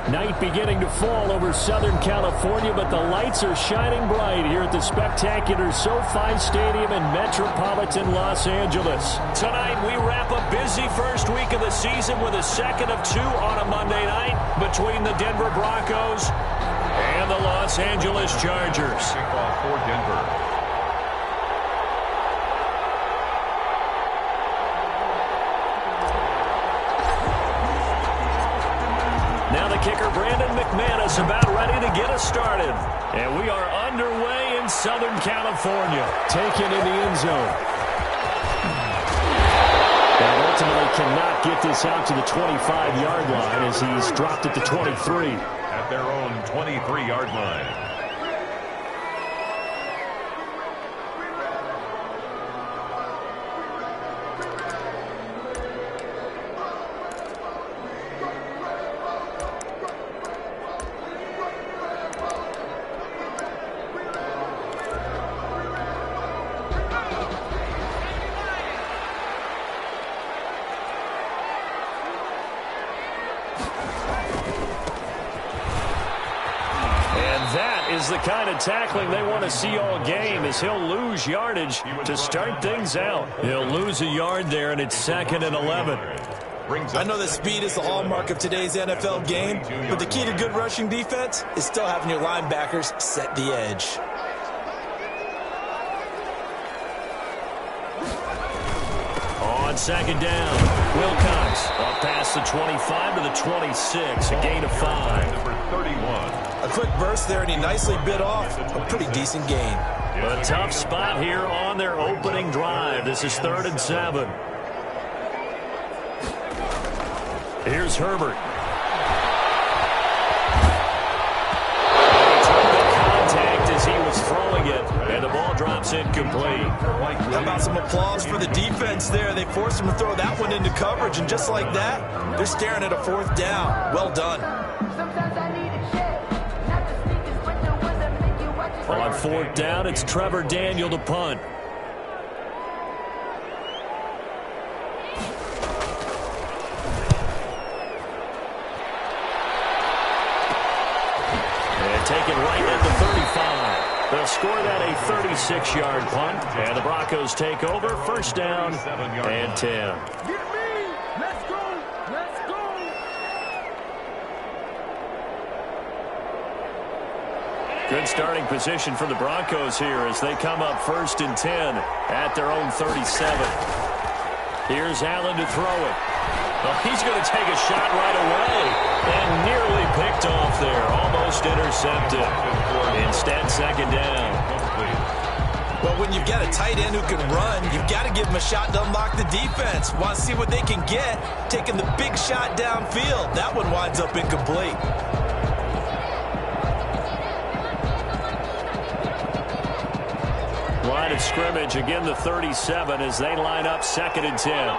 Night beginning to fall over Southern California, but the lights are shining bright here at the spectacular SoFi Stadium in metropolitan Los Angeles. Tonight, we wrap a busy first week of the season with a second of two on a Monday night between the Denver Broncos and the Los Angeles Chargers. Kickoff for Denver. Now the kicker, Brandon McManus, about ready to get us started. And we are underway in Southern California. Taken in the end zone. And ultimately cannot get this out to the 25-yard line as he's dropped at the 23. At their own 23-yard line. Is the kind of tackling they want to see all game as he'll lose yardage to start things out. He'll lose a yard there, and it's 2nd and 11. I know that speed is the hallmark of today's NFL game, but the key to good rushing defense is still having your linebackers set the edge. On 2nd down, Wilcox up past the 25 to the 26, a gain of 5. Number 31. A quick burst there, and he nicely bit off a pretty decent gain. A tough spot here on their opening drive. This is 3rd and 7. Here's Herbert. He took the contact as he was throwing it, and the ball drops incomplete. How about some applause for the defense there? They forced him to throw that one into coverage, and just like that, they're staring at a 4th down. Well done. On 4th down, it's Trevor Daniel to punt. And taken right at the 35. They'll score that a 36-yard punt, and the Broncos take over. 1st down and 10. Good starting position for the Broncos here as they come up 1st and 10 at their own 37. Here's Allen to throw it. Oh, he's going to take a shot right away and nearly picked off there. Almost intercepted. Instead, 2nd down. Well, when you've got a tight end who can run, you've got to give him a shot to unlock the defense. Want to see what they can get, taking the big shot downfield. That one winds up incomplete. Line of scrimmage, again the 37 as they line up 2nd and 10.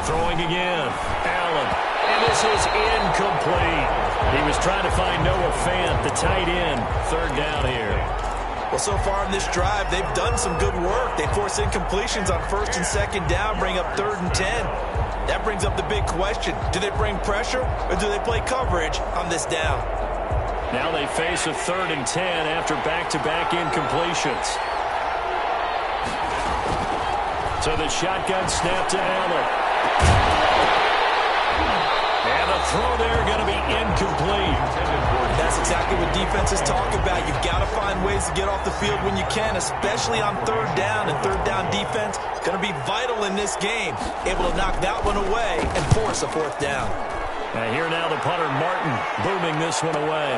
Throwing again, Allen, and this is incomplete. He was trying to find Noah Fant, the tight end. 3rd down here. Well, so far in this drive, they've done some good work. They force incompletions on 1st and 2nd down, bring up 3rd and 10. That brings up the big question. Do they bring pressure or do they play coverage on this down? Now they face a 3rd and 10 after back-to-back incompletions. So the shotgun snap to Allen. And the throw there going to be incomplete. That's exactly what defenses talk about. You've got to find ways to get off the field when you can, especially on 3rd down. And 3rd down defense going to be vital in this game. Able to knock that one away and force a 4th down. And here now the punter, Martin, booming this one away.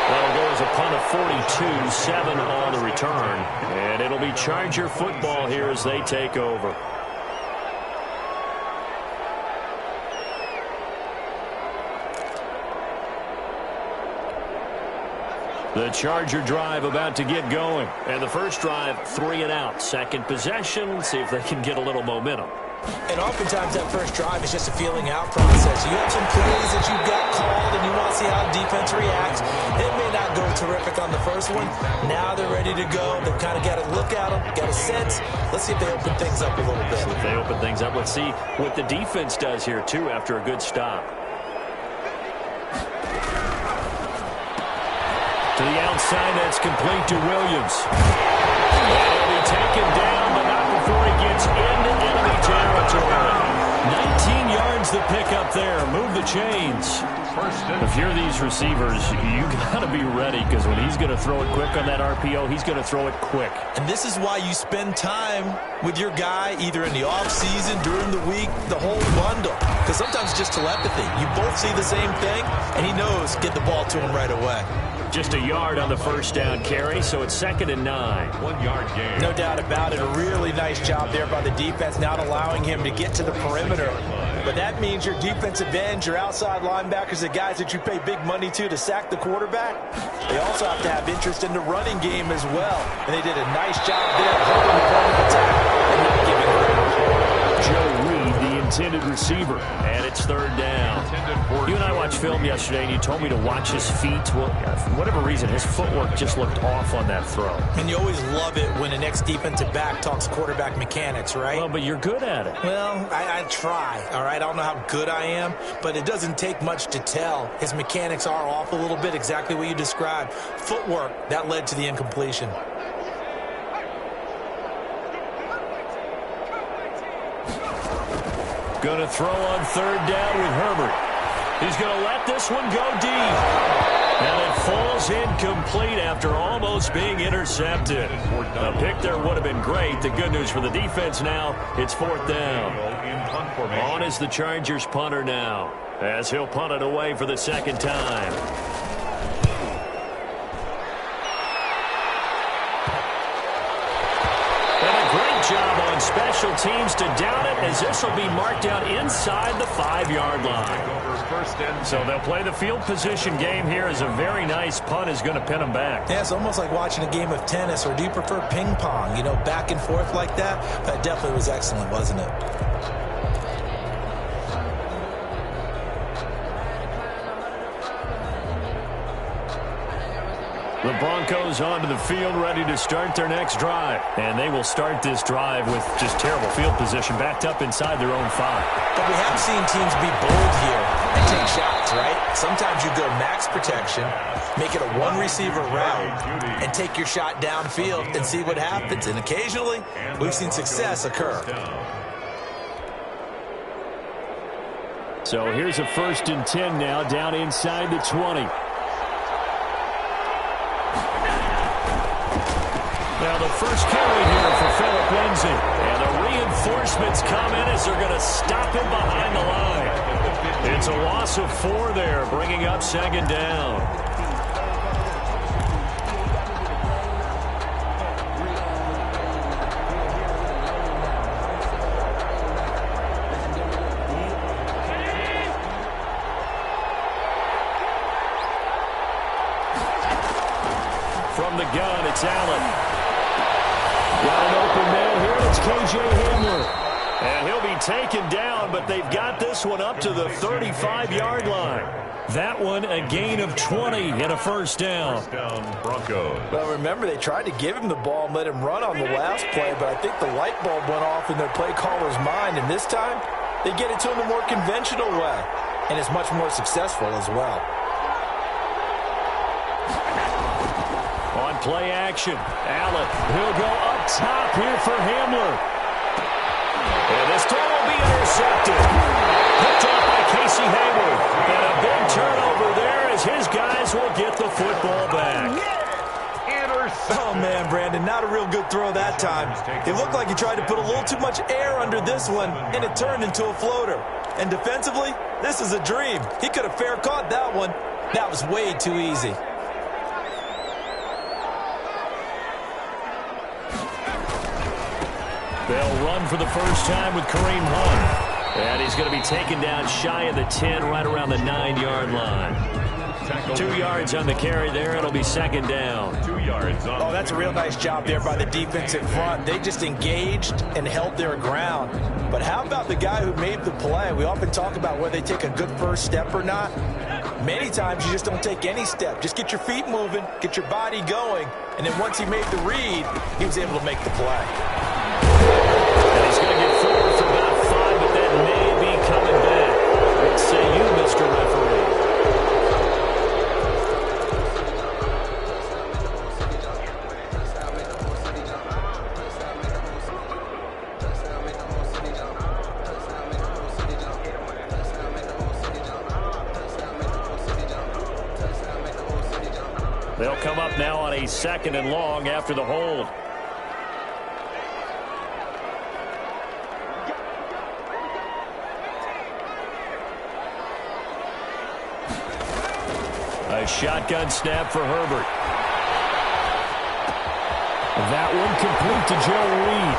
That'll go as a punt of 42, 7 on the return. And it'll be Charger football here as they take over. The Charger drive about to get going. And the first drive, 3 and out. Second possession, see if they can get a little momentum. And oftentimes that first drive is just a feeling out process. You have some plays that you've got called and you want to see how the defense reacts. It may not go terrific on the first one. Now they're ready to go. They've kind of got to look at them, got a sense. Let's see if they open things up a little bit. If they open things up, let's see what the defense does here, too, after a good stop. To the outside, that's complete to Williams. He'll be taken down, but not before he gets into enemy territory. 19 yards the pick up there. Move the chains. If you're these receivers, you got to be ready, because when he's going to throw it quick on that RPO, he's going to throw it quick. And this is why you spend time with your guy, either in the offseason, during the week, the whole bundle. Because sometimes it's just telepathy. You both see the same thing, and he knows get the ball to him right away. Just a yard on the first down carry, so it's 2nd and 9. 1 yard gain. No doubt about it. A really nice job there by the defense, not allowing him to get to the perimeter. But that means your defensive ends, your outside linebackers, the guys that you pay big money to sack the quarterback, they also have to have interest in the running game as well. And they did a nice job there holding the point of attack and not giving ground. Joe Reed, the intended receiver, and it's 3rd down. You and I watched film yesterday, and you told me to watch his feet. Well, for whatever reason, his footwork just looked off on that throw. And you always love it when the next defensive back talks quarterback mechanics, right? Well, but you're good at it. Well, I try, all right? I don't know how good I am, but it doesn't take much to tell. His mechanics are off a little bit, exactly what you described. Footwork, that led to the incompletion. Going to throw on 3rd down with Herbert. He's going to let this one go deep. And it falls incomplete after almost being intercepted. A pick there would have been great. The good news for the defense now, it's 4th down. On is the Chargers punter now, as he'll punt it away for the 2nd time. Job on special teams to down it, as this will be marked down inside the 5-yard line. So they'll play the field position game here, as a very nice punt is going to pin them back. Yeah, it's almost like watching a game of tennis, or do you prefer ping pong? You know, back and forth like that? That definitely was excellent, wasn't it? The Broncos onto the field, ready to start their next drive. And they will start this drive with just terrible field position, backed up inside their own 5. But we have seen teams be bold here and take shots, right? Sometimes you go max protection, make it a one-receiver route, and take your shot downfield and see what happens. And occasionally, we've seen success occur. So here's a 1st and 10 now, down inside the 20. Now the first carry here for Phillip Lindsay. And the reinforcements come in as they're going to stop him behind the line. It's a loss of 4 there, bringing up 2nd down. From the gun, it's Allen. Got an open man here. It's K.J. Hamler. And he'll be taken down, but they've got this one up to the 35-yard line. That one a gain of 20 and a 1st down. First down, Broncos. Well, remember, they tried to give him the ball and let him run on the last play, but I think the light bulb went off in their play caller's mind, and this time they get it to him a more conventional way, and it's much more successful as well. On play action, Allen, he'll go up top here for Hamler. And this throw will be intercepted. Picked off by Casey Hayward. And a big turnover there as his guys will get the football back. Oh, man, Brandon, not a real good throw that time. It looked like he tried to put a little too much air under this one, and it turned into a floater. And defensively, this is a dream. He could have fair caught that one. That was way too easy. They'll run for the first time with Kareem Hunt. And he's going to be taken down shy of the 10, right around the 9-yard line. 2 yards on the carry there. It'll be second down. 2 yards on. Oh, that's a real nice job there by the defensive front. They just engaged and held their ground. But how about the guy who made the play? We often talk about whether they take a good first step or not. Many times you just don't take any step. Just get your feet moving, get your body going, and then once he made the read, he was able to make the play. And he's going to get forward for about 5, but that may be coming back. What say you, Mr. Referee? They'll come up now on a 2nd and long after the hold. A shotgun snap for Herbert. That one complete to Joe Reed.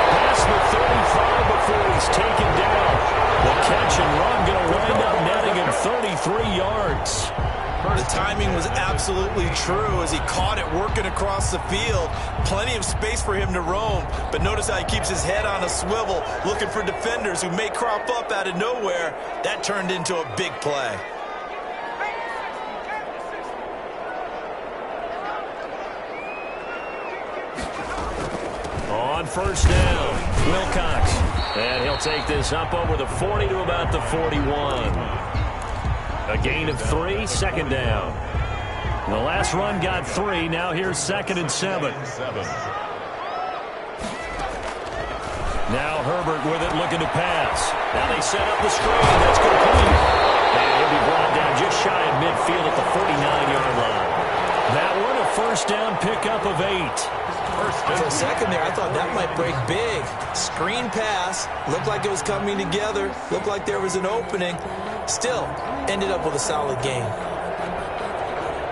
Past the 35 before he's taken down. The catch and run going to wind up netting him 33 yards. The timing was absolutely true as he caught it working across the field. Plenty of space for him to roam, but notice how he keeps his head on a swivel, looking for defenders who may crop up out of nowhere. That turned into a big play. On first down, Wilcox. And he'll take this up over the 40 to about the 41. A gain of 3, second down. The last run got 3. Now here's 2nd and 7. Now Herbert with it, looking to pass. Now they set up the screen. That's complete. And he'll be brought down just shy of midfield at the 49-yard line. That one, a first down pickup of 8. For a second there, I thought that might break big. Screen pass. Looked like it was coming together. Looked like there was an opening. Still, ended up with a solid game.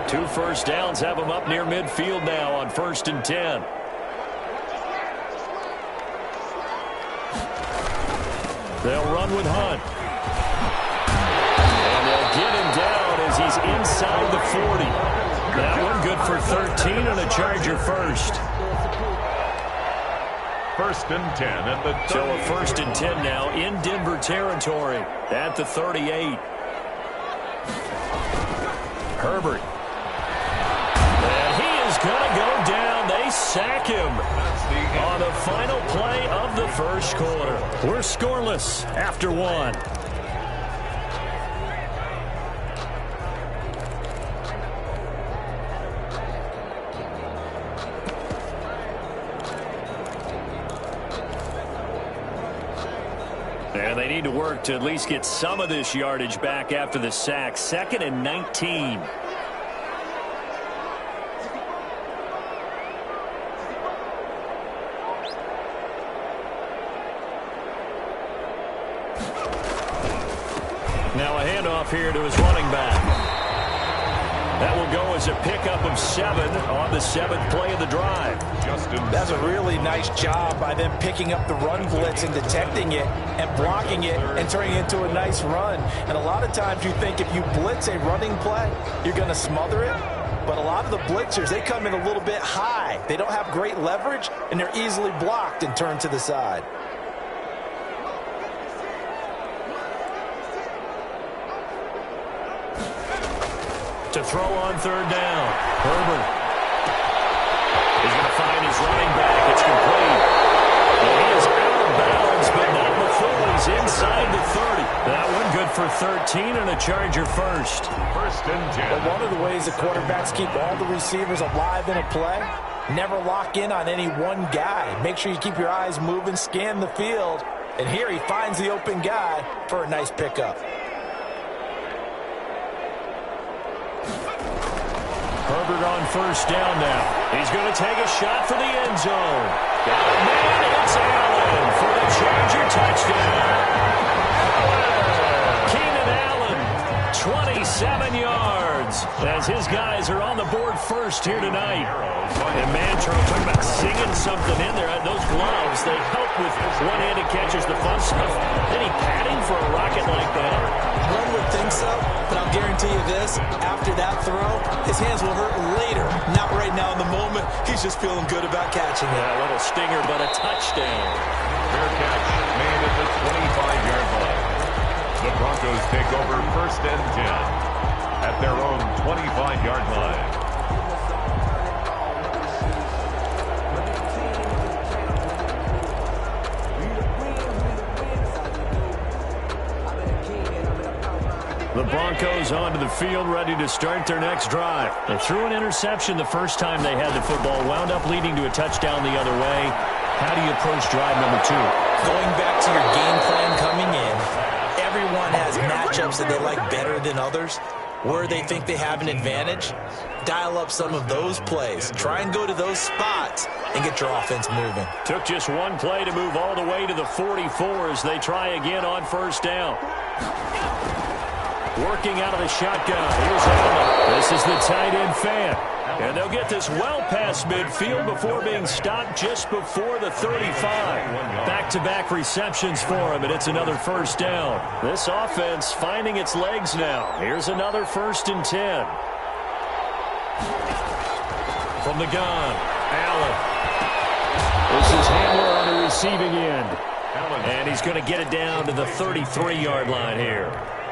2 first downs have him up near midfield now on 1st and 10. They'll run with Hunt. And they'll get him down as he's inside the 40. That one good for 13 and a Charger first. 1st and 10 at the 30. So a 1st and 10 now in Denver territory at the 38. Herbert. And he is going to go down. They sack him on the final play of the first quarter. We're scoreless after 1. And they need to work to at least get some of this yardage back after the sack. 2nd and 19. Now a handoff here to his running back. That will go as a pickup of 7 on the 7th play of the drive. That's a really nice job by them picking up the run blitz and detecting it and blocking it and turning it into a nice run. And a lot of times you think if you blitz a running play, you're going to smother it. But a lot of the blitzers, they come in a little bit high. They don't have great leverage, and they're easily blocked and turned to the side. To throw on 3rd down. Herbert. He's going to find his running back. It's complete. And he is out of bounds, but not before he's inside the 30. That one good for 13 and a Charger first. 1st and 10. But one of the ways the quarterbacks keep all the receivers alive in a play, never lock in on any one guy. Make sure you keep your eyes moving, scan the field. And here he finds the open guy for a nice pickup. Herbert on 1st down now. He's going to take a shot for the end zone. Got it, man. It's Allen for the Charger touchdown. Keenan Allen, 27 yards, as his guys are on the board first here tonight. And Mantro talking about singing something in there. Those gloves, they help with one-handed catches, the fun stuff. Any padding for a rocket like that? One would think so, but I'll give this, after that throw, his hands will hurt later. Not right now in the moment. He's just feeling good about catching it. Yeah, a little stinger, but a touchdown. Fair catch made at the 25-yard line. The Broncos take over 1st and 10 at their own 25-yard line. The Broncos onto the field, ready to start their next drive. They threw an interception the first time they had the football, wound up leading to a touchdown the other way. How do you approach drive number 2? Going back to your game plan coming in, everyone has matchups that they like better than others, where they think they have an advantage. Dial up some of those plays. Try and go to those spots and get your offense moving. Took just one play to move all the way to the 44 as they try again on 1st down. Working out of the shotgun. Here's Allen. This is the tight end fan. And they'll get this well past midfield before being stopped just before the 35. Back-to-back receptions for him, and it's another 1st down. This offense finding its legs now. Here's another 1st and 10. From the gun, Allen. This is Handler on the receiving end. And he's going to get it down to the 33-yard line here.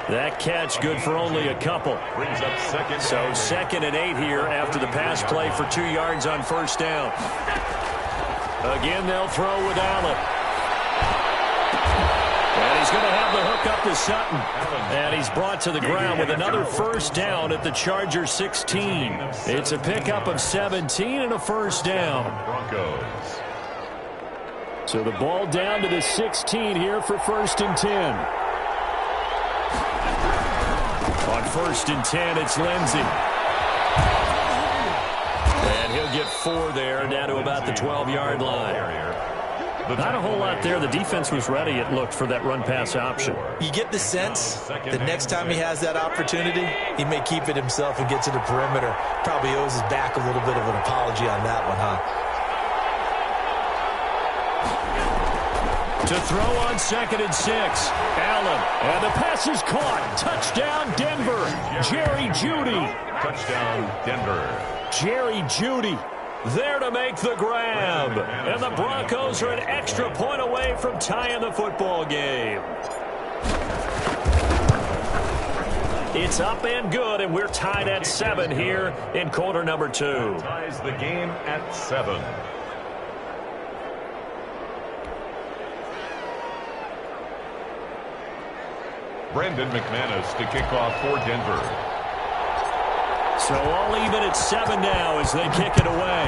That catch good for only a couple. Brings up 2nd. So 2nd and 8 here after the pass play for 2 yards on 1st down. Again, they'll throw with Allen. And he's going to have the hook up to Sutton. And he's brought to the ground with another 1st down at the Chargers 16. It's a pickup of 17 and a 1st down. Broncos. So the ball down to the 16 here for 1st and 10. On 1st and 10, it's Lindsey. And he'll get 4 there, down to about the 12-yard line. Not a whole lot there. The defense was ready, it looked, for that run-pass option. You get the sense that next time he has that opportunity, he may keep it himself and get to the perimeter. Probably owes his back a little bit of an apology on that one, huh? To throw on 2nd and 6. Allen. And the pass is caught. Touchdown, Denver. Jerry Jeudy. Touchdown, Denver. Jerry Jeudy there to make the grab. And the Broncos are an extra point away from tying the football game. It's up and good, and we're tied at 7 here in quarter number 2. Ties the game at 7. Brandon McManus to kick off for Denver. So all even at 7 now as they kick it away.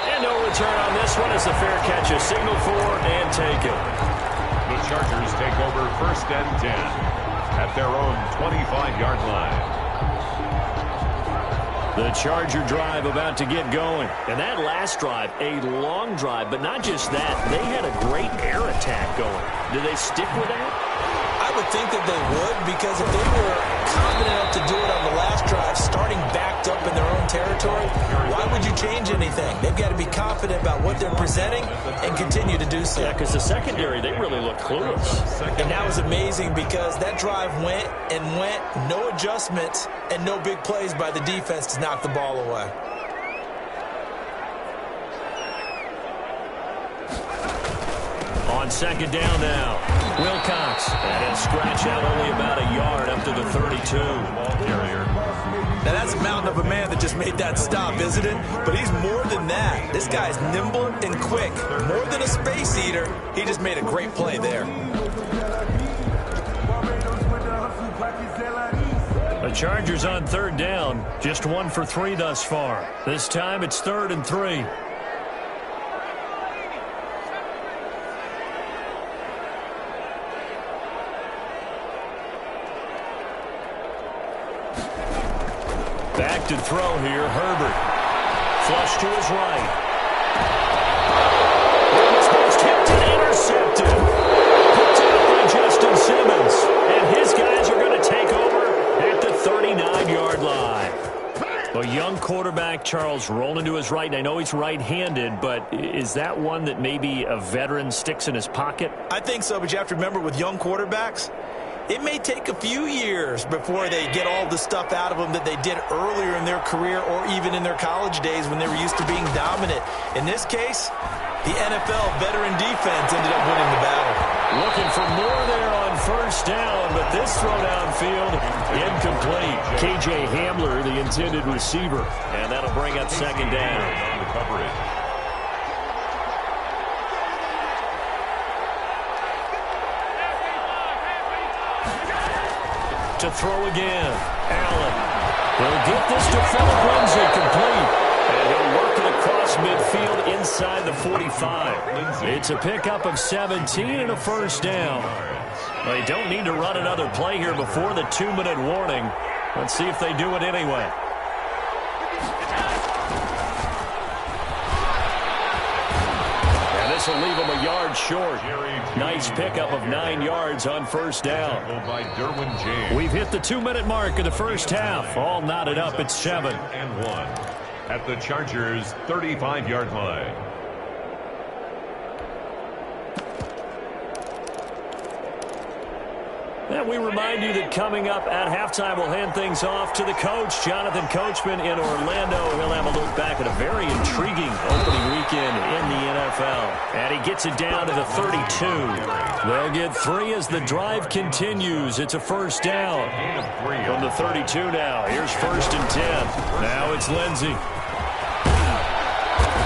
And no return on this one as the fair catch is signaled for and taken. The Chargers take over 1st and 10 at their own 25-yard line. The Charger drive about to get going. And that last drive, a long drive, but not just that. They had a great air attack going. Do they stick with that? I would think that they would, because if they were confident enough to do it on the last drive, starting backed up in their own territory, why would you change anything? They've got to be confident about what they're presenting and continue to do so. Yeah, because the secondary, they really look clueless. And that was amazing because that drive went and went, no adjustments and no big plays by the defense to knock the ball away. On 2nd down now, Wilcox. And he'll scratch out only about a yard up to the 32. Ball carrier. Now that's a mountain of a man that just made that stop, isn't it? But he's more than that. This guy's nimble and quick. More than a space eater, he just made a great play there. The Chargers on 3rd down. Just 1 for 3 thus far. This time it's 3rd and 3. Back to throw here, Herbert. Flush to his right. Almost tipped and intercepted. Picked up by Justin Simmons. And his guys are going to take over at the 39-yard line. A young quarterback, Charles, rolling to his right. And I know he's right-handed, but is that one that maybe a veteran sticks in his pocket? I think so, but you have to remember with young quarterbacks, it may take a few years before they get all the stuff out of them that they did earlier in their career or even in their college days when they were used to being dominant. In this case, the NFL veteran defense ended up winning the battle. Looking for more there on first down, but this throw downfield incomplete. K.J. Hamler, the intended receiver, and that'll bring up second down. On the coverage. To throw again. Allen. He'll get this to Philip Lindsay complete. And he'll work it across midfield inside the 45. It's a pickup of 17 and a first down. They don't need to run another play here before the 2-minute warning. Let's see if they do it anyway. This will leave him a yard short. Nice pickup of 9 yards on first down. We've hit the 2-minute mark of the first half. All knotted up at 7. And 1 at the Chargers' 35-yard line. And we remind you that coming up at halftime, we'll hand things off to the coach, Jonathan Coachman in Orlando. He'll have a look back at a very intriguing opening weekend in the NFL. And he gets it down to the 32. They'll get 3 as the drive continues. It's a first down. From the 32 now. Here's first and 10. Now it's Lindsay.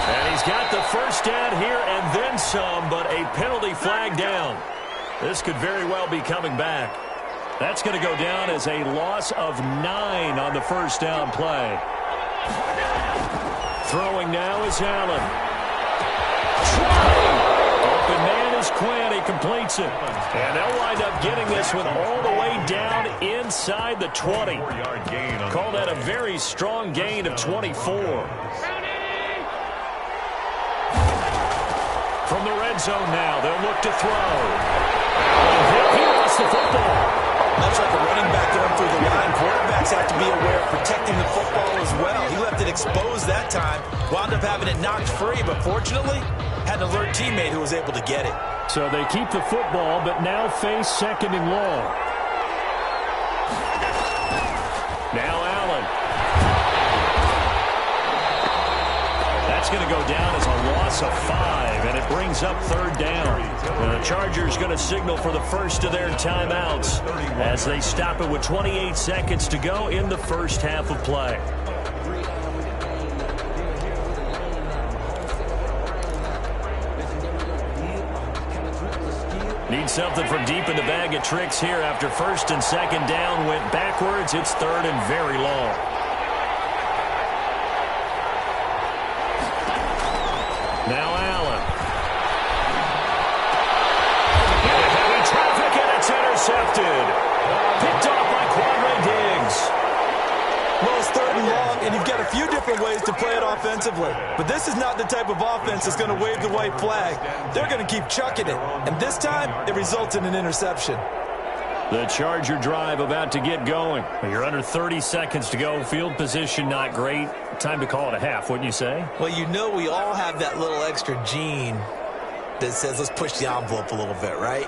And he's got the first down here and then some, but a penalty flag down. This could very well be coming back. That's going to go down as a loss of 9 on the first down play. Throwing now is Allen. Open man is Quinn. He completes it. And they'll wind up getting this one all the way down inside the 20. Call that a very strong gain of 24. From the red zone now, they'll look to throw. He lost the football. Much like a running back going through the line, quarterbacks have to be aware of protecting the football as well. He left it exposed that time, wound up having it knocked free, but fortunately, had an alert teammate who was able to get it. So they keep the football, but now face second and long. Now Allen. That's going to go down as a loss of 5, and it brings up third down. The Chargers going to signal for the first of their timeouts as they stop it with 28 seconds to go in the first half of play. Need something from deep in the bag of tricks here after first and second down went backwards. It's third and very long. Now Allen. Into heavy traffic, and it's intercepted. Picked off by Quadre Diggs. Well, it's third and long, and you've got a few different ways to play it offensively. But this is not the type of offense that's going to wave the white flag. They're going to keep chucking it. And this time, it results in an interception. The Charger drive about to get going. You're under 30 seconds to go. Field position not great. Time to call it a half, wouldn't you say? Well, you know we all have that little extra gene that says let's push the envelope a little bit, right?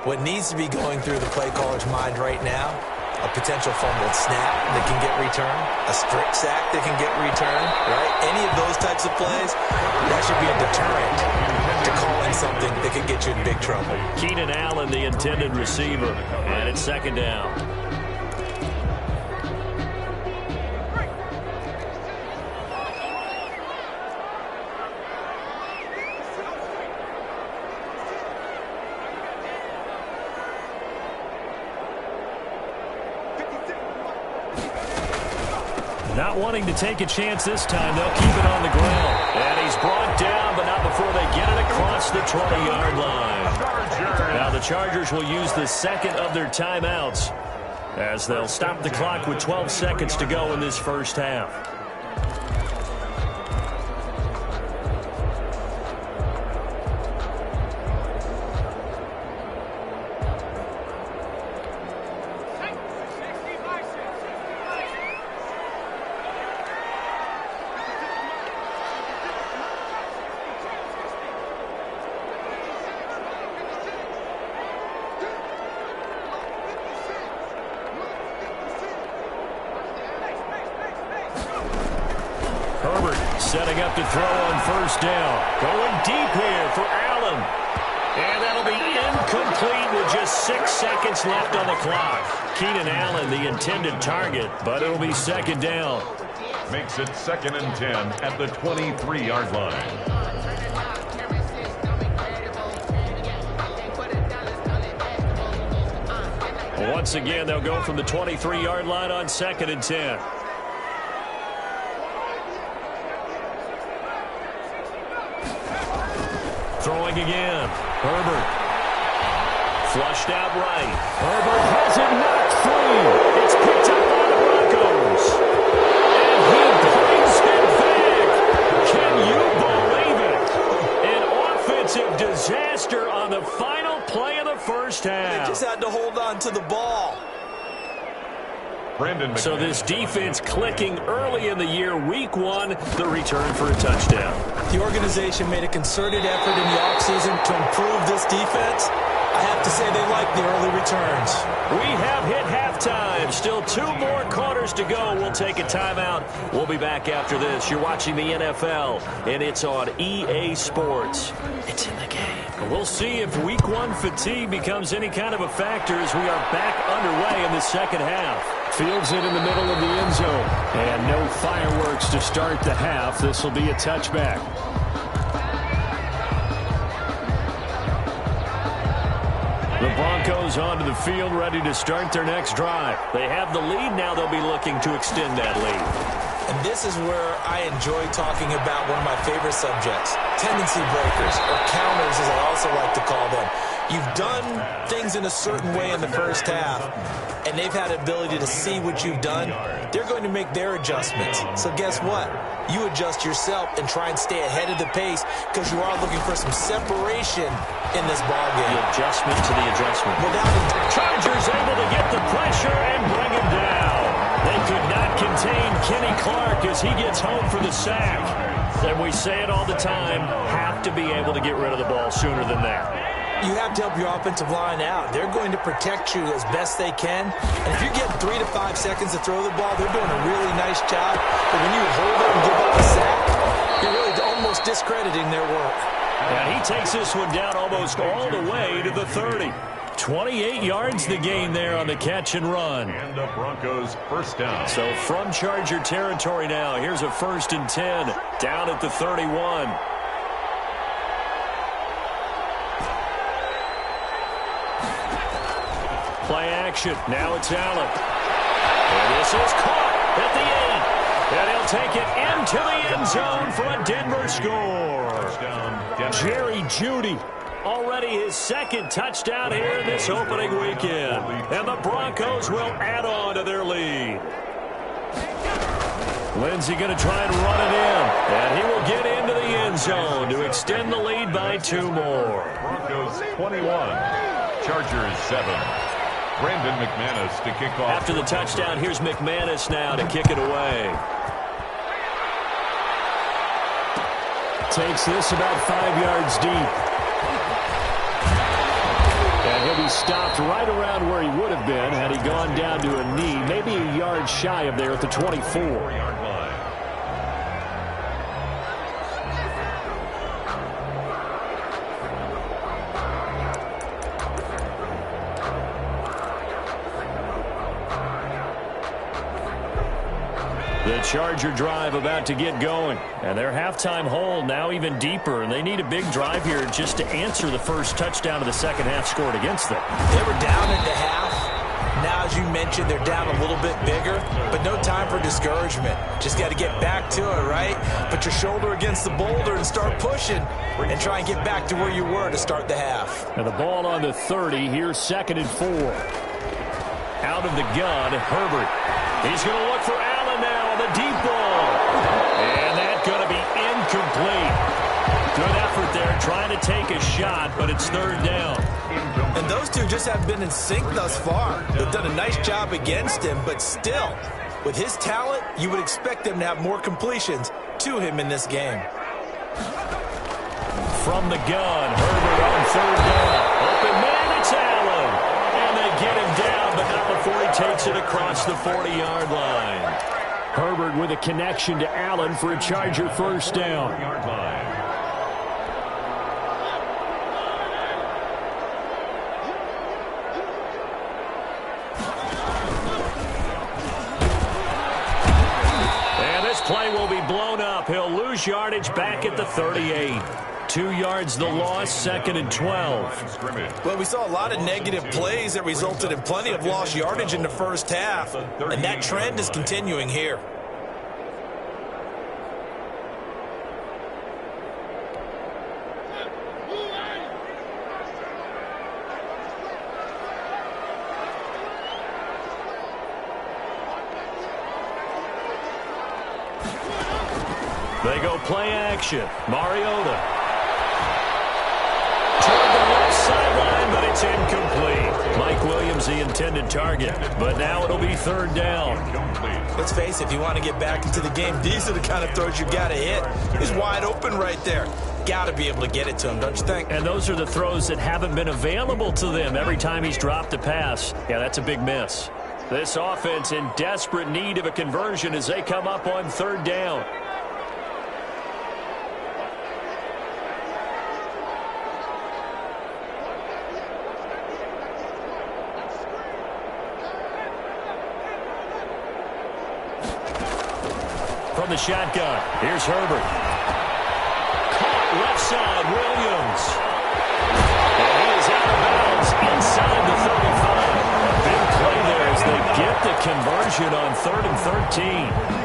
What needs to be going through the play caller's mind right now, a potential fumbled snap that can get returned, a strip sack that can get returned, right? Any of those types of plays, that should be a deterrent to calling something that could get you in big trouble. Keenan Allen, the intended receiver, and it's second down. Not wanting to take a chance this time, they'll keep it on the ground. And he's brought down, but not before they get it across the 20-yard line. Now the Chargers will use the second of their timeouts as they'll stop the clock with 12 seconds to go in this first half. up to throw on first down. Going deep here for Allen. And that'll be incomplete with just 6 seconds left on the clock. Keenan Allen, the intended target, but it'll be second down. Makes it 2nd and 10 at the 23-yard line. Once again, they'll go from the 23-yard line on 2nd and 10. Throwing again. Herbert. Flushed out right. Herbert has it knocked free. It's picked up by the Broncos. And he brings it back. Can you believe it? An offensive disaster on the final play of the first half. They just had to hold on to the ball. So this defense clicking early in the year, week 1, the return for a touchdown. The organization made a concerted effort in the offseason to improve this defense. I have to say they like the early returns. We have hit halftime. Still 2 more quarters to go. We'll take a timeout. We'll be back after this. You're watching the NFL, and it's on EA Sports. It's in the game. We'll see if week 1 fatigue becomes any kind of a factor as we are back underway in the second half. Fields it in the middle of the end zone. And no fireworks to start the half. This will be a touchback. The Broncos onto the field, ready to start their next drive. They have the lead. Now they'll be looking to extend that lead. And this is where I enjoy talking about one of my favorite subjects, tendency breakers, or counters as I also like to call them. You've done things in a certain way in the first half, and they've had the ability to see what you've done. They're going to make their adjustments. So guess what? You adjust yourself and try and stay ahead of the pace because you are looking for some separation in this ballgame. The adjustment to the adjustment. Chargers able to get the pressure and bring him down. They could not contain Kenny Clark as he gets home for the sack. And we say it all the time, have to be able to get rid of the ball sooner than that. You have to help your offensive line out. They're going to protect you as best they can. And if you're getting 3 to 5 seconds to throw the ball, they're doing a really nice job. But when you hold it and give up a sack, you're really almost discrediting their work. And he takes this one down almost all the way to the 30. 28 yards the gain there on the catch and run. And the Broncos first down. So from Charger territory now, here's a 1st and 10 down at the 31. Play action. Now it's Allen. And this is caught at the 8. And he'll take it into the end zone for a Denver score. Touchdown, Jerry Jeudy. Already his 2nd touchdown here this opening weekend. And the Broncos will add on to their lead. Lindsey going to try and run it in. And he will get into the end zone to extend the lead by 2 more. Broncos 21. Chargers 7. Brandon McManus to kick off. After the touchdown, here's McManus now to kick it away. Takes this about 5 yards deep. And he'll be stopped right around where he would have been had he gone down to a knee, maybe a yard shy of there at the 24-yard line. The Charger drive about to get going. And their halftime hole now even deeper. And they need a big drive here just to answer the first touchdown of the second half scored against them. They were down at the half. Now, as you mentioned, they're down a little bit bigger. But no time for discouragement. Just got to get back to it, right? Put your shoulder against the boulder and start pushing. And try and get back to where you were to start the half. And the ball on the 30. Here's 2nd and 4. Out of the gun, Herbert. He's going to look for Allen now on the deep ball. And that's going to be incomplete. Good effort there trying to take a shot, but it's 3rd down. And those two just have been in sync thus far. They've done a nice job against him, but still, with his talent, you would expect them to have more completions to him in this game. From the gun, Herbert on 3rd down. Open man, it's Allen. And they get him down, but not before he takes it across the 40-yard line. Herbert with a connection to Allen for a Charger first down. Yard line. And this play will be blown up. He'll lose yardage back at the 38. 2 yards the loss, 2nd and 12. Well, we saw a lot of negative plays that resulted in plenty of lost yardage in the first half, and that trend is continuing here. They go play action. Mariota. Toward the left sideline, but it's incomplete. Mike Williams, the intended target. But now it'll be 3rd down. Let's face it, if you want to get back into the game, these are the kind of throws you got to hit. He's wide open right there. Got to be able to get it to him, don't you think? And those are the throws that haven't been available to them every time he's dropped a pass. Yeah, that's a big miss. This offense in desperate need of a conversion as they come up on 3rd down. From the shotgun, here's Herbert. Caught left side, Williams. And he is out of bounds inside the 35. A big play there as they get the conversion on 3rd and 13.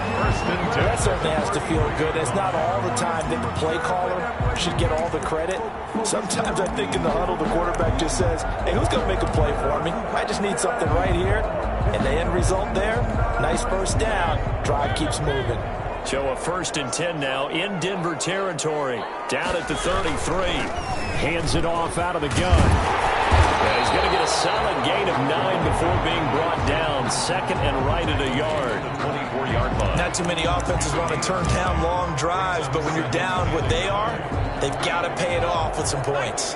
That certainly has to feel good. It's not all the time that the play caller should get all the credit. Sometimes I think in the huddle, the quarterback just says, hey, who's going to make a play for me? I just need something right here. And the end result there, nice first down. Drive keeps moving. So a 1st and 10 now in Denver territory. Down at the 33. Hands it off out of the gun. And he's going to get a solid gain of 9 before being brought down. 2nd and right at a yard. 24-yard line. Not too many offenses want to turn down long drives, but when you're down what they are, they've got to pay it off with some points.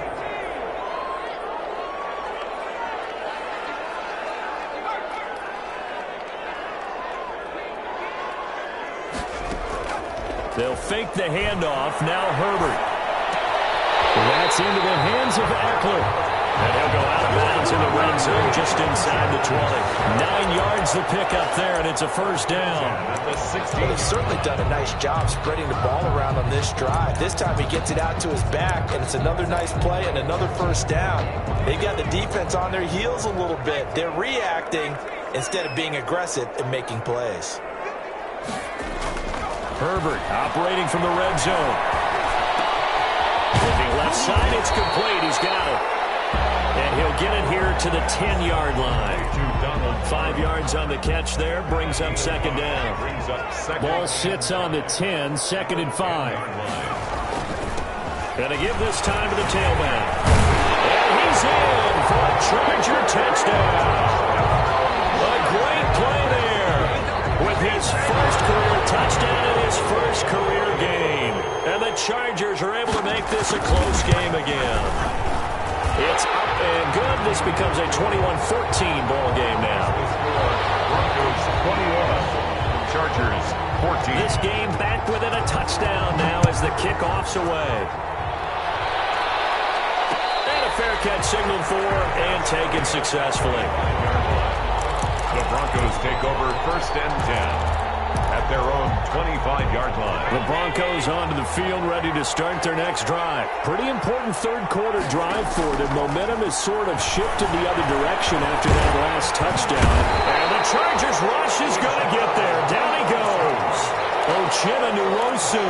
They'll fake the handoff. Now Herbert. That's into the hands of Eckler. And he'll go out of bounds in the red zone just inside the 20. 9 yards to pick up there, and it's a first down. Well, they've certainly done a nice job spreading the ball around on this drive. This time he gets it out to his back, and it's another nice play and another first down. They've got the defense on their heels a little bit. They're reacting instead of being aggressive and making plays. Herbert operating from the red zone. Looking left side, it's complete. He's got it. And he'll get it here to the 10-yard line. 5 yards on the catch there. Brings up 2nd down. Ball sits on the 10, 2nd and 5. Gonna give this time to the tailback. And he's in for a Charger touchdown. A great play there. With his first career touchdown and his first career game. And the Chargers are able to make this a close game again. It's up and good. This becomes a 21-14 ball game now. Broncos 21, Chargers 14. This game back within a touchdown now as the kickoff's away. And a fair catch signaled for and taken successfully. The Broncos take over 1st and 10 at their own 25-yard line. The Broncos onto the field, ready to start their next drive. Pretty important 3rd quarter drive for them. Momentum has sort of shifted the other direction after that last touchdown. And the Chargers rush is going to get there. Down he goes. Uchenna Nwosu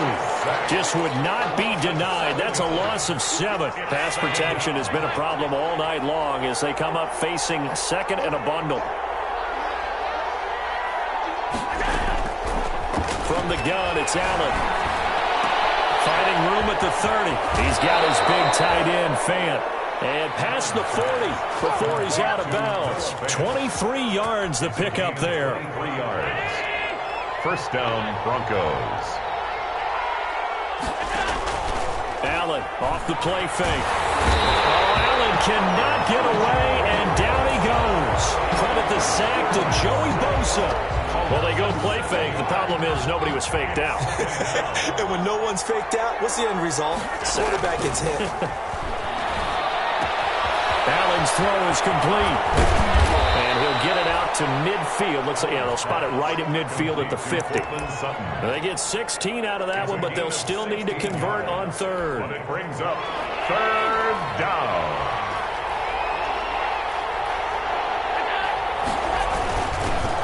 just would not be denied. That's a loss of 7. Pass protection has been a problem all night long as they come up facing 2nd and a bundle. From the gun, it's Allen. Finding room at the 30. He's got his big tight end, Fant. And past the 40 before he's out of bounds. 23 yards to pick up there. 3 yards. First down, Broncos. Allen off the play fake. Oh, Allen cannot get away, and down he goes. Credit the sack to Joey Bosa. Well, they go play fake. The problem is nobody was faked out. And when no one's faked out, what's the end result? Quarterback gets hit. Allen's throw is complete. And he'll get it out to midfield. Looks like, yeah, they'll spot it right at midfield at the 50. They get 16 out of that one, but they'll still need to convert on third. But it brings up third down.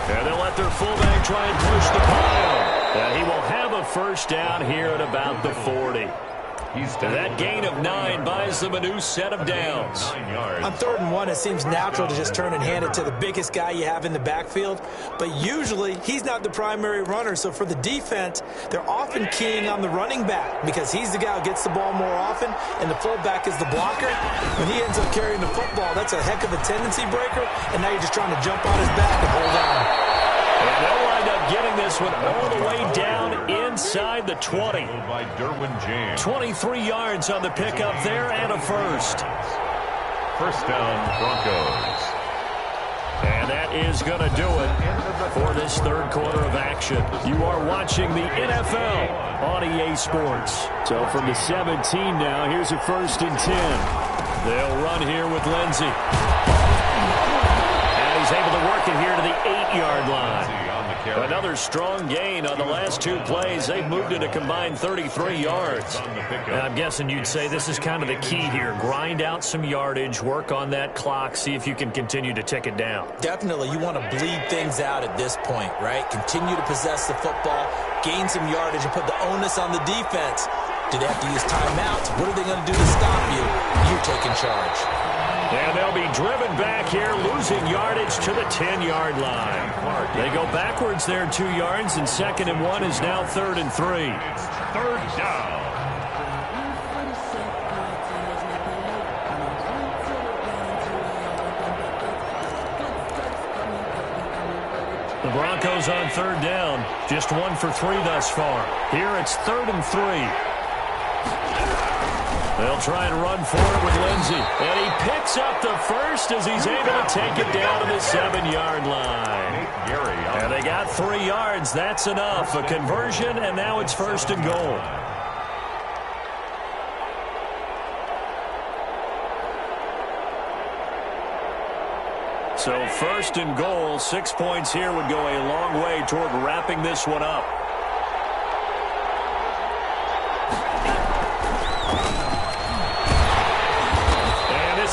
And they'll let their fullback try and push the pile. And he will have a first down here at about the 40. And that gain of 9 buys them a new set of downs. On 3rd and 1, it seems natural to just turn and hand it to the biggest guy you have in the backfield. But usually, he's not the primary runner. So for the defense, they're often keying on the running back because he's the guy who gets the ball more often, and the fullback is the blocker. When he ends up carrying the football, that's a heck of a tendency breaker, and now you're just trying to jump on his back and hold on. And they'll wind up getting this one all the way down inside the 20. By Derwin James. 23 yards on the pickup there and a first. First down, Broncos. And that is going to do it for this third quarter of action. You are watching the NFL on EA Sports. So from the 17 now, here's a 1st and 10. They'll run here with Lindsey. And he's able to work it here to the 8-yard line. Another strong gain on the last 2 plays. They've moved it a combined 33 yards. And I'm guessing you'd say this is kind of the key here. Grind out some yardage, work on that clock, see if you can continue to tick it down. Definitely. You want to bleed things out at this point, right? Continue to possess the football, gain some yardage, and put the onus on the defense. Do they have to use timeouts? What are they going to do to stop you? You're taking charge. And they'll be driven back here, losing yardage to the 10-yard line. They go backwards there 2 yards, and 2nd and 1 is now 3rd and 3. It's third down. The Broncos on 3rd down, just 1 for 3 thus far. Here it's 3rd and 3. They'll try and run for it with Lindsey. And he picks up the first as he's able to take it down to the 7-yard line. And they got 3 yards. That's enough. A conversion, and now it's 1st and goal. So 1st and goal, 6 points here would go a long way toward wrapping this one up.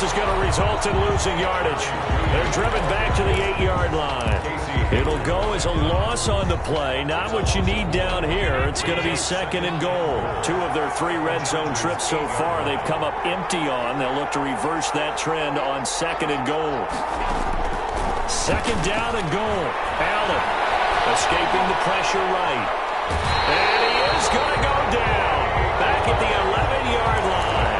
Is going to result in losing yardage. They're driven back to the 8-yard line. It'll go as a loss on the play. Not what you need down here. It's going to be 2nd and goal. 2 of their 3 red zone trips so far they've come up empty on. They'll look to reverse that trend on 2nd and goal. 2nd down and goal. Allen escaping the pressure right. And he is going to go down. Back at the 11-yard line.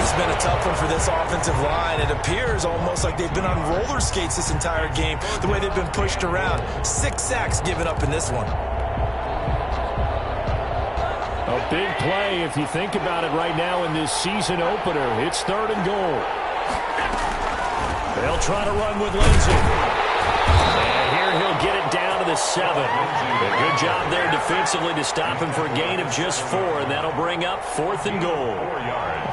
It's been a tough one for this offensive line. It appears almost like they've been on roller skates this entire game, the way they've been pushed around. 6 sacks given up in this one. A big play if you think about it right now in this season opener. It's 3rd and goal. They'll try to run with Lindsey. And here he'll get it down to the 7. A good job there defensively to stop him for a gain of just 4, and that'll bring up 4th and goal.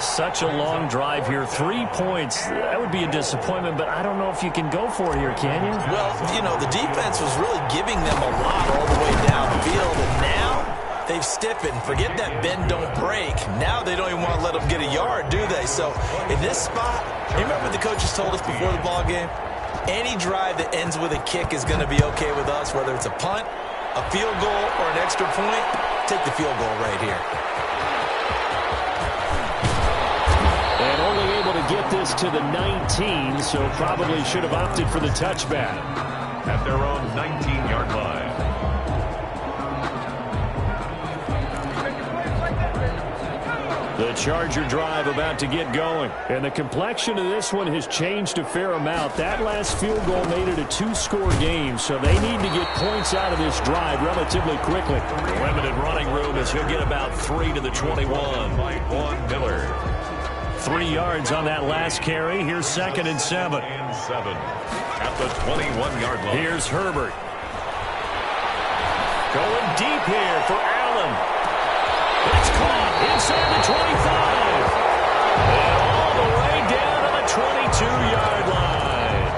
Such a long drive here. 3 points. That would be a disappointment, but I don't know if you can go for it here, can you? Well, you know, the defense was really giving them a lot all the way downfield, and now they've stiffened. Forget that bend, don't break. Now they don't even want to let them get a yard, do they? So in this spot, you remember what the coaches told us before the ball game? Any drive that ends with a kick is going to be okay with us, whether it's a punt, a field goal, or an extra point. Take the field goal right here. And only able to get this to the 19, so probably should have opted for the touchback. At their own 19-yard line. The Charger drive about to get going. And the complexion of this one has changed a fair amount. That last field goal made it a 2-score game, so they need to get points out of this drive relatively quickly. Limited running room as he'll get about 3 to the 21. By Vaughn Miller. 3 yards on that last carry. Here's 2nd and 7. And 7 at the 21-yard line. Here's Herbert. Going deep here for Allen. It's caught inside the 25. And all the way down to the 22-yard line.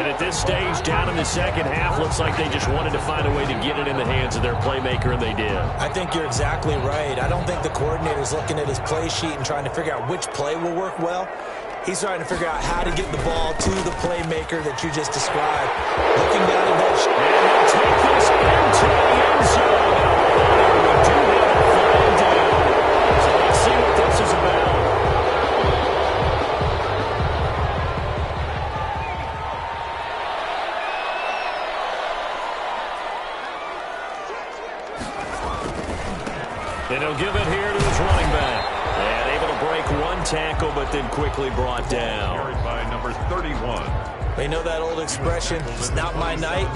And at this stage, down in the second half, looks like they just wanted to find a way to get it in the hands of their playmaker, and they did. I think you're exactly right. I don't think the coordinator's looking at his play sheet and trying to figure out which play will work well. He's trying to figure out how to get the ball to the playmaker that you just described. Looking down at that. And they'll take this into the end zone. We do have it flying down. So let's see what this is about. And he'll give it here to his running back. And able to break one tackle, but then quickly brought down. Carried by number 31. They know that old expression, it's not my night.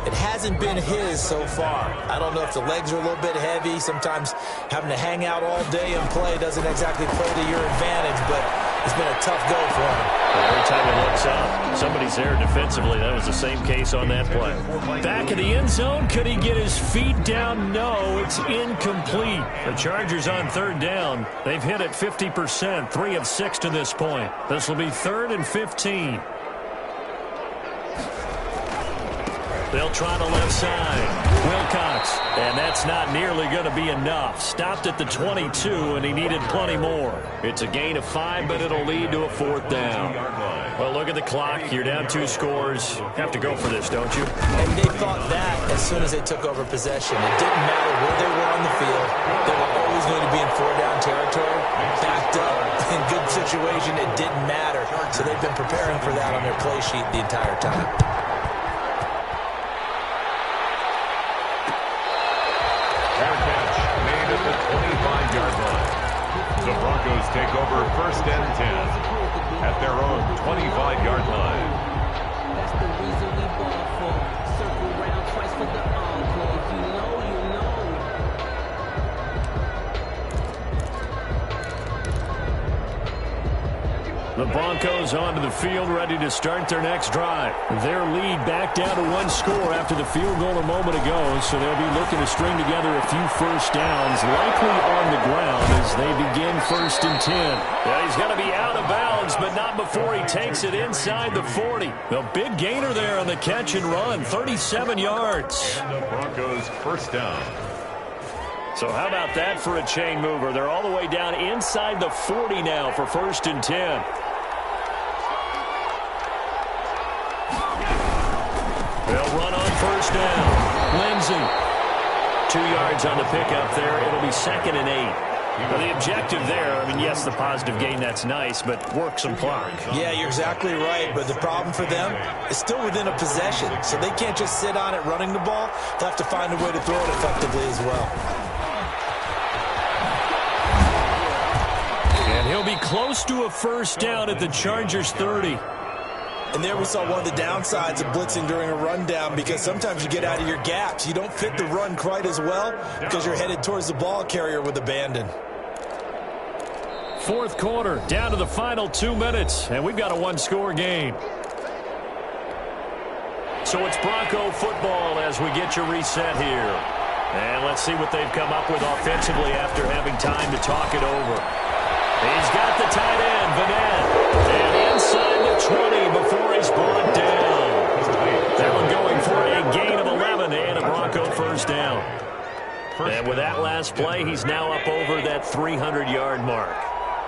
It hasn't been his so far. I don't know if the legs are a little bit heavy. Sometimes having to hang out all day and play doesn't exactly play to your advantage, but it's been a tough go for him. Every time he looks up, somebody's there defensively. That was the same case on that play. Back in the end zone, could he get his feet down? No, it's incomplete. The Chargers on third down. They've hit it 50%, 3 of 6 to this point. This will be 3rd and 15. They'll try the left side. Wilcox. And that's not nearly going to be enough. Stopped at the 22, and he needed plenty more. It's a gain of 5, but it'll lead to a 4th down. Well, look at the clock. You're down 2 scores. Have to go for this, don't you? And they thought that as soon as they took over possession. It didn't matter where they were on the field. They were always going to be in 4-down territory. Backed up, in good situation, it didn't matter. So they've been preparing for that on their play sheet the entire time. The 25-yard line. The Broncos take over 1st and 10 at their own 25-yard line. That's the reason we ball for. Circle round twice for the encore. If you know, you know. The Broncos onto the field, ready to start their next drive. Their lead back down to 1 score after the field goal a moment ago, so they'll be looking to string together a few first downs, likely on the ground as they begin 1st and 10. Yeah, he's going to be out of bounds, but not before he takes it inside the 40. The big gainer there on the catch and run, 37 yards. And the Broncos 1st down. So how about that for a chain mover? They're all the way down inside the 40 now for 1st and 10. They'll run on 1st down. Lindsey. 2 yards on the pickup there. It'll be 2nd and 8. Well, the objective there, I mean, yes, the positive gain, that's nice, but work some clock. Yeah, you're exactly right, but the problem for them is still within a possession, so they can't just sit on it running the ball. They'll have to find a way to throw it effectively as well. And he'll be close to a 1st down at the Chargers 30. And there we saw one of the downsides of blitzing during a rundown, because sometimes you get out of your gaps. You don't fit the run quite as well because you're headed towards the ball carrier with abandon. 4th quarter, down to the final 2 minutes, and we've got a 1-score game. So it's Bronco football as we get your reset here. And let's see what they've come up with offensively after having time to talk it over. He's got the tight end, Vanette. And inside the 20 before he's brought down. That one going for a gain of 11 and a Bronco 1st down. And with that last play, he's now up over that 300-yard mark.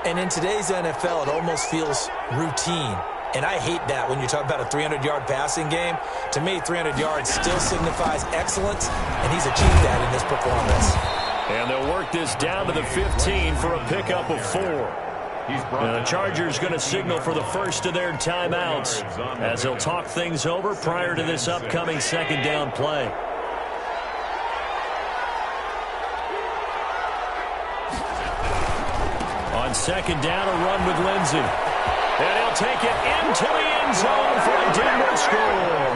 And in today's NFL, it almost feels routine. And I hate that when you talk about a 300-yard passing game. To me, 300 yards still signifies excellence, and he's achieved that in this performance. And they'll work this down to the 15 for a pickup of 4. And the Chargers going to signal for the first of their timeouts as they'll talk things over prior to this upcoming 2nd down play. On 2nd down, a run with Lindsey. And he'll take it into the end zone for a Denver score.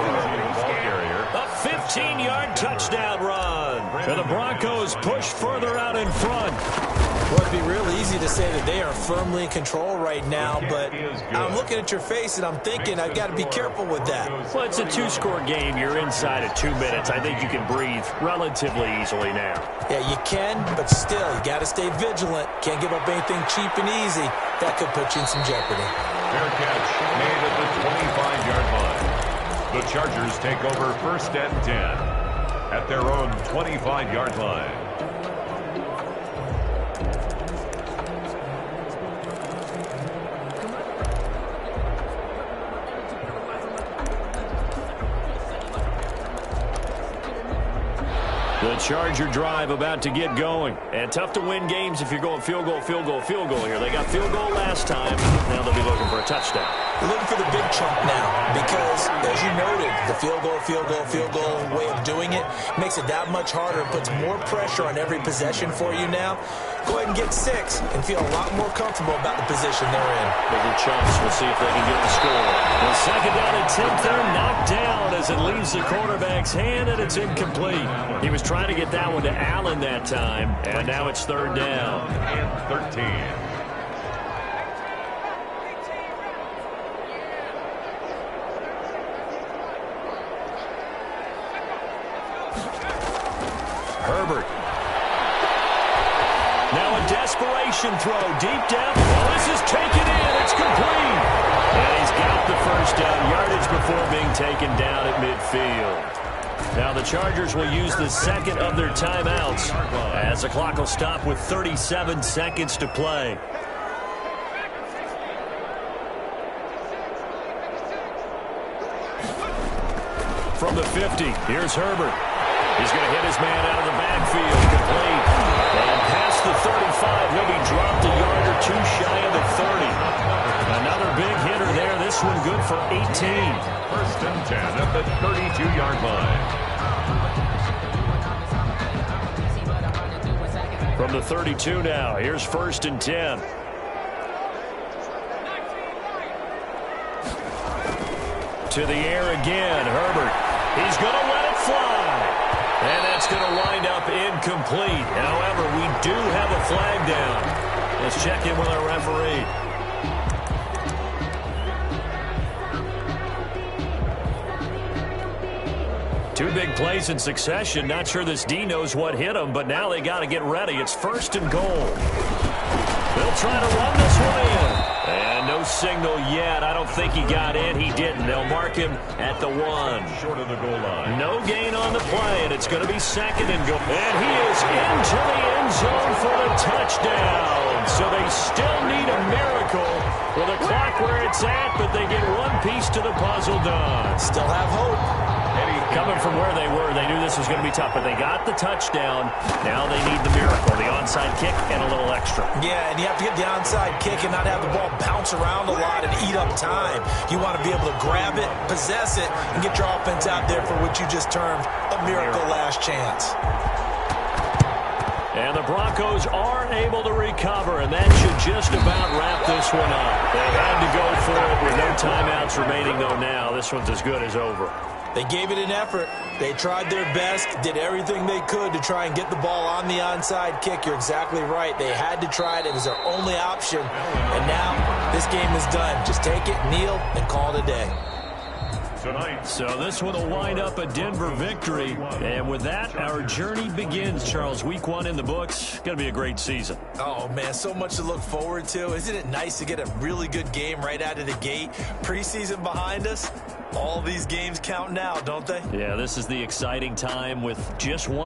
A 15-yard touchdown run. And the Broncos push further out in front. Well, it'd be real easy to say that they are firmly in control right now, but I'm looking at your face and I'm thinking I've got to be careful with that. Well, it's a two-score game. You're inside of 2 minutes. I think you can breathe relatively easily now. Yeah, you can, but still, you got to stay vigilant. Can't give up anything cheap and easy. That could put you in some jeopardy. Fair catch made at the 25-yard line. The Chargers take over 1st and 10 at their own 25-yard line. The Charger drive about to get going. And tough to win games if you're going field goal, field goal, field goal here. They got field goal last time. Now they'll be looking for a touchdown. You're looking for the big chunk now because, as you noted, the field goal way of doing it makes it that much harder. It puts more pressure on every possession for you now. Go ahead and get 6 and feel a lot more comfortable about the position they're in. Bigger chunks. We'll see if they can get the score. The second down and 10th, they're knocked down as it leaves the quarterback's hand, and it's incomplete. He was trying to get that one to Allen that time, and now it's 3rd down. And 13. Herbert. Now a desperation throw deep down. Well, this is taken in. It's complete. And he's got the first down yardage before being taken down at midfield. Now the Chargers will use the second of their timeouts as the clock will stop with 37 seconds to play. From the 50, here's Herbert. He's going to hit his man out of the backfield. Complete. And past the 35, he'll be dropped a yard or two shy of the 30. Another big hitter there. This one good for 18. 1st and 10 at the 32-yard line. From the 32 now, here's 1st and 10. To the air again, Herbert. He's going to let it fly. And that's going to wind up incomplete. However, we do have a flag down. Let's check in with our referee. Two big plays in succession. Not sure this D knows what hit him, but now they got to get ready. It's 1st and goal. They'll try to run this one in. And no signal yet. I don't think he got in. He didn't. They'll mark him at the 1. Short of the goal line. No gain on the play, and it's going to be 2nd and goal. And he is into the end zone for the touchdown. So they still need a miracle with the clock where it's at, but they get one piece to the puzzle done. Still have hope. Coming from where they were, they knew this was going to be tough, but they got the touchdown. Now they need the miracle, the onside kick, and a little extra. Yeah, and you have to get the onside kick and not have the ball bounce around a lot and eat up time. You want to be able to grab it, possess it, and get your offense out there for what you just termed a miracle last chance. And the Broncos are able to recover, and that should just about wrap this one up. They had to go for it with no timeouts remaining, though now. This one's as good as over. They gave it an effort. They tried their best, did everything they could to try and get the ball on the onside kick. You're exactly right. They had to try it. It was their only option. And now this game is done. Just take it, kneel, and call it a day. So this one will wind up a Denver victory. And with that, our journey begins, Charles. Week 1 in the books. Going to be a great season. Oh, man, so much to look forward to. Isn't it nice to get a really good game right out of the gate? Preseason behind us. All these games count now, don't they? Yeah, this is the exciting time with just one